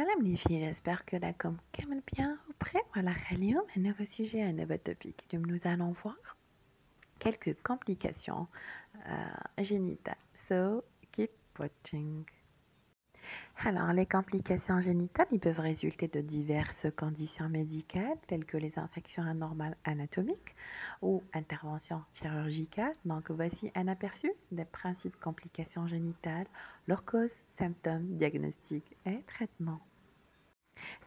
Salam les filles, j'espère que la com كامل bien ou prêt على اليوم un nouveau sujet, un nouveau topic. Donc, nous allons voir quelques complications génitales. So, keep watching. Alors, les complications génitales, ils peuvent résulter de diverses conditions médicales, telles que les infections anormales anatomiques ou interventions chirurgicales. Donc, voici un aperçu des principes complications génitales, leurs causes, symptômes, diagnostics et traitements.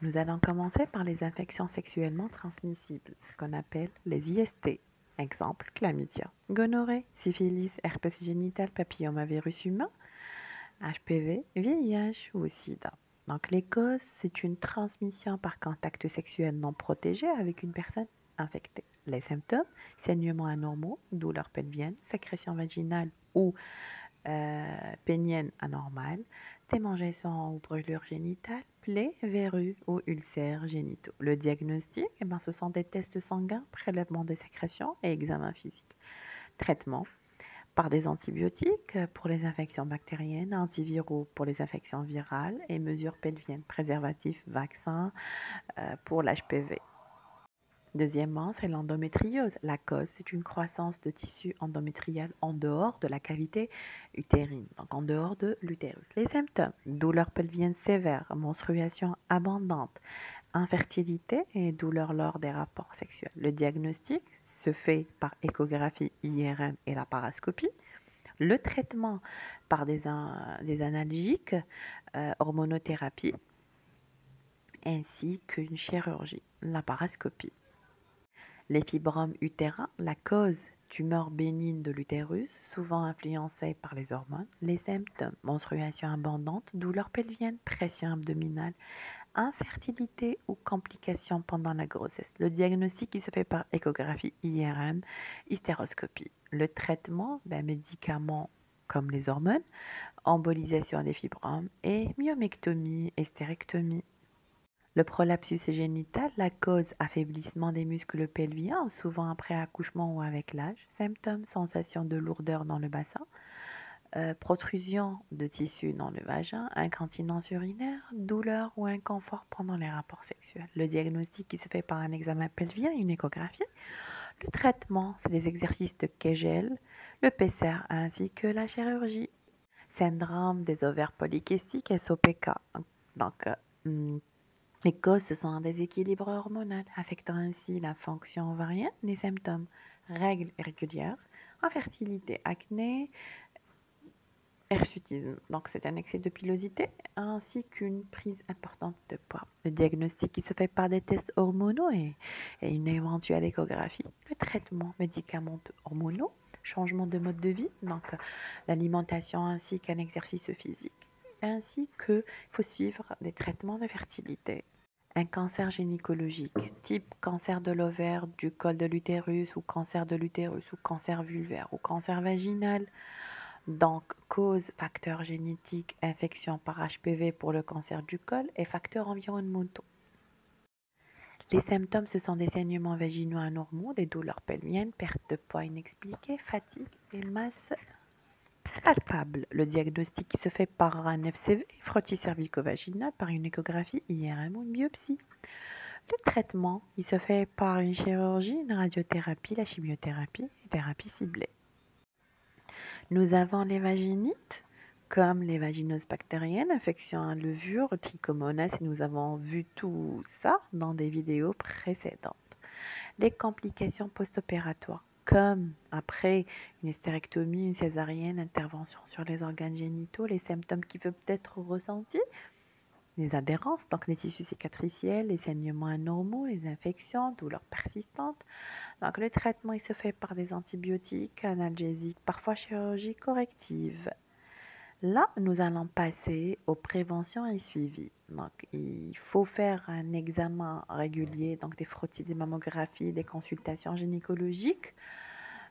Nous allons commencer par les infections sexuellement transmissibles, ce qu'on appelle les IST. Exemple, chlamydia, gonorrhée, syphilis, herpès génital, papillomavirus humain, HPV, VIH ou sida. Donc les causes, c'est une transmission par contact sexuel non protégé avec une personne infectée. Les symptômes, saignements anormaux, douleurs pelviennes, sécrétion vaginale ou pénienne anormale, démangeaisons ou brûlures génitales, plaies, verrues ou ulcères génitaux. Le diagnostic, ce sont des tests sanguins, prélèvement des sécrétions et examen physique. Traitement par des antibiotiques pour les infections bactériennes, antiviraux pour les infections virales et mesures pelviennes, préservatifs, vaccins pour l'HPV. Deuxièmement, c'est l'endométriose. La cause, c'est une croissance de tissu endométrial en dehors de la cavité utérine, donc en dehors de l'utérus. Les symptômes, douleurs pelviennes sévères, menstruation abondante, infertilité et douleurs lors des rapports sexuels. Le diagnostic se fait par échographie IRM et laparoscopie. Le traitement par des analgésiques, hormonothérapie, ainsi qu'une chirurgie, laparoscopie. Les fibromes utérins, la cause, tumeur bénigne de l'utérus, souvent influencée par les hormones. Les symptômes, menstruation abondante, douleurs pelviennes, pression abdominale, infertilité ou complications pendant la grossesse. Le diagnostic qui se fait par échographie IRM, hystéroscopie. Le traitement, médicaments comme les hormones, embolisation des fibromes et myomectomie et stérectomie. Le prolapsus génital, la cause affaiblissement des muscles pelviens, souvent après accouchement ou avec l'âge. Symptômes, sensation de lourdeur dans le bassin, protrusion de tissu dans le vagin, incontinence urinaire, douleur ou inconfort pendant les rapports sexuels. Le diagnostic qui se fait par un examen pelvien, une échographie. Le traitement, c'est les exercices de Kegel, le PCR ainsi que la chirurgie. Syndrome des ovaires polykystiques, SOPK. Donc, les causes, ce sont un déséquilibre hormonal, affectant ainsi la fonction ovarienne, les symptômes, règles irrégulières, infertilité, acné, hirsutisme, donc c'est un excès de pilosité, ainsi qu'une prise importante de poids. Le diagnostic qui se fait par des tests hormonaux et une éventuelle échographie. Le traitement médicamenteux hormonaux, changement de mode de vie, donc l'alimentation ainsi qu'un exercice physique, ainsi qu'il faut suivre des traitements de fertilité. Un cancer gynécologique, type cancer de l'ovaire, du col de l'utérus ou cancer de l'utérus ou cancer vulvaire ou cancer vaginal. Donc, cause, facteurs génétiques, infection par HPV pour le cancer du col et facteurs environnementaux. Les symptômes, ce sont des saignements vaginaux anormaux, des douleurs pelviennes, perte de poids inexpliquée, fatigue et masse palpable. Le diagnostic qui se fait par un FCV, frottis cervico-vaginal, par une échographie, IRM ou une biopsie. Le traitement, il se fait par une chirurgie, une radiothérapie, la chimiothérapie et thérapie ciblée. Nous avons les vaginites, comme les vaginoses bactériennes, infections à levure, trichomonas, et nous avons vu tout ça dans des vidéos précédentes. Les complications post-opératoires, comme après une hystérectomie, une césarienne, intervention sur les organes génitaux, les symptômes qui peuvent être ressentis, les adhérences, donc les tissus cicatriciels, les saignements anormaux, les infections, douleurs persistantes. Donc le traitement il se fait par des antibiotiques, analgésiques, parfois chirurgie corrective. Là, nous allons passer aux préventions et suivis. Donc, il faut faire un examen régulier, donc des frottis, des mammographies, des consultations gynécologiques,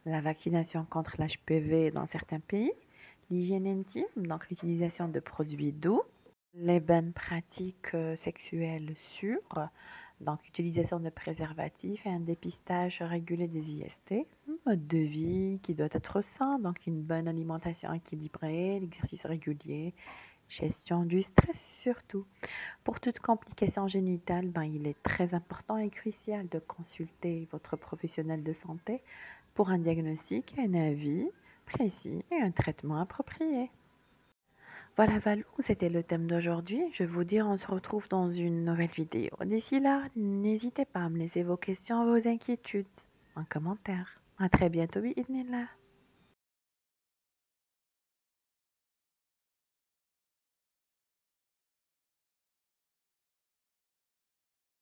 la vaccination contre l'HPV dans certains pays, l'hygiène intime, donc l'utilisation de produits doux, les bonnes pratiques sexuelles sûres, donc utilisation de préservatifs et un dépistage régulé des IST, un mode de vie qui doit être sain, donc une bonne alimentation équilibrée, l'exercice régulier gestion du stress surtout. Pour toute complication génitale, il est très important et crucial de consulter votre professionnel de santé pour un diagnostic, un avis précis et un traitement approprié. Voilà Valou, c'était le thème d'aujourd'hui. Je vous dis, on se retrouve dans une nouvelle vidéo. D'ici là, n'hésitez pas à me laisser vos questions, vos inquiétudes en commentaire. À très bientôt, bi'idhnillah.